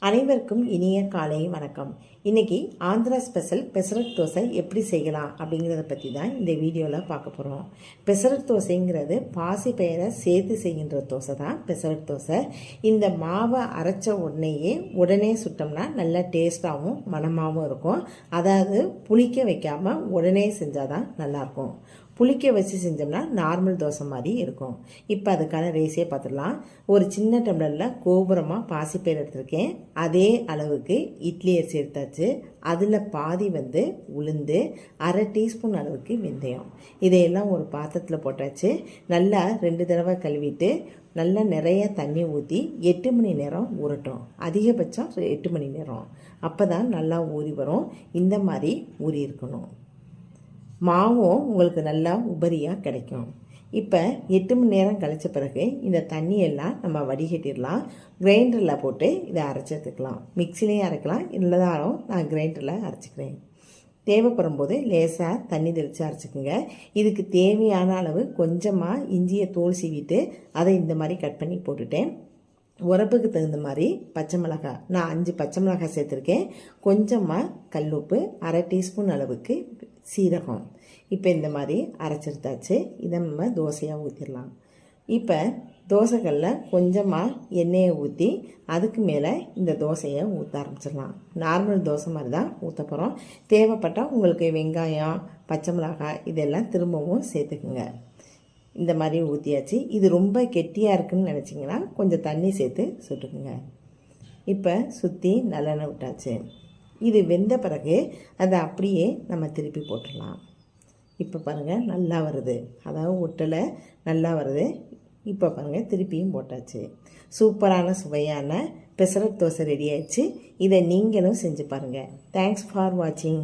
அனைவருக்கும் இனிய காலை வணக்கம். இன்றைக்கி ஆந்திரா ஸ்பெஷல் பெசரட் தோசை எப்படி செய்யலாம் அப்படிங்கிறத பற்றி தான் இந்த வீடியோவில் பார்க்க போகிறோம். பெசரட் தோசைங்கிறது பாசி பயிரை சேர்த்து செய்கின்ற தோசை தான் பெசரட் தோசை. இந்த மாவை அரைச்ச உடனே சுட்டோம்னா நல்ல டேஸ்ட்டாகவும் மணமாகவும் இருக்கும். அதாவது புளிக்க வைக்காமல் உடனே செஞ்சால் தான் நல்லாயிருக்கும். புளிக்க வச்சு செஞ்சோம்னா நார்மல் தோசை மாதிரி இருக்கும். இப்போ அதுக்கான ரேஸியை பார்த்துடலாம். ஒரு சின்ன டம்ளரில் கோபுரமாக பாசிப்பயிர் எடுத்திருக்கேன். அதே அளவுக்கு இட்லி அரிசி எடுத்தாச்சு. அதில் பாதி உளுந்து, அரை டீஸ்பூன் அளவுக்கு வெந்தயம், இதையெல்லாம் ஒரு பாத்திரத்தில் போட்டாச்சு. நல்லா 2 தடவை கழுவிட்டு நல்லா நிறைய தண்ணி ஊற்றி 8 மணி நேரம் ஊறட்டும். அதிகபட்சம் 8 மணி நேரம். அப்போ தான் நல்லா ஊறி வரும். இந்த மாதிரி ஊறி இருக்கணும். மாவும் உங்களுக்கு நல்லா உபரியாக கிடைக்கும். இப்போ 8 மணி நேரம் கழித்த பிறகு இந்த தண்ணியெல்லாம் நம்ம வடிகட்டிடலாம். கிரைண்டரில் போட்டு இதை அரைச்சி எடுத்துக்கலாம். மிக்சிலையும் அரைக்கலாம், இல்லைதாலும் நான் கிரைண்டரில் அரைச்சிக்கிறேன். தேவைப்படும் போது லேசாக தண்ணி தெளித்து அரைச்சிக்கோங்க. இதுக்கு தேவையான அளவு கொஞ்சமாக இஞ்சியை தோல் சீவிட்டு அதை இந்த மாதிரி கட் பண்ணி போட்டுட்டேன். உரப்புக்கு தகுந்த மாதிரி பச்சை மிளகாய், நான் 5 பச்சை மிளகாய் சேர்த்துருக்கேன். கொஞ்சமாக கல்லுப்பு, அரை டீஸ்பூன் அளவுக்கு சீரகம். இப்போ இந்த மாதிரி அரைச்சிருத்தாச்சு. இதை நம்ம தோசையாக ஊற்றிடலாம். இப்போ தோசைகளில் கொஞ்சமாக எண்ணெயை ஊற்றி அதுக்கு மேலே இந்த தோசையை ஊற்ற ஆரம்பிச்சிடலாம். நார்மல் தோசை மாதிரி தான் ஊற்ற போகிறோம். தேவைப்பட்டால் உங்களுக்கு வெங்காயம், பச்சை மிளகாய் இதெல்லாம் திரும்பவும் சேர்த்துக்குங்க. இந்த மாதிரி ஊற்றியாச்சு. இது ரொம்ப கெட்டியாக இருக்குதுன்னு நினச்சிங்கன்னா கொஞ்சம் தண்ணி சேர்த்து சுட்டுக்குங்க. இப்போ சுற்றி நல்லெண்ணெய் விட்டாச்சு. இது வெந்த பிறகு அதை அப்படியே நம்ம திருப்பி போட்டுடலாம். இப்போ பாருங்கள் நல்லா வருது, அதாவது ஒட்டலை நல்லா வருது. இப்போ பாருங்கள் திருப்பியும் போட்டாச்சு. சூப்பரான சுவையான பெசரட் தோசை ரெடி ஆயிடுச்சு. இதை நீங்களும் செஞ்சு பாருங்கள். தேங்க்ஸ் ஃபார் வாட்சிங்.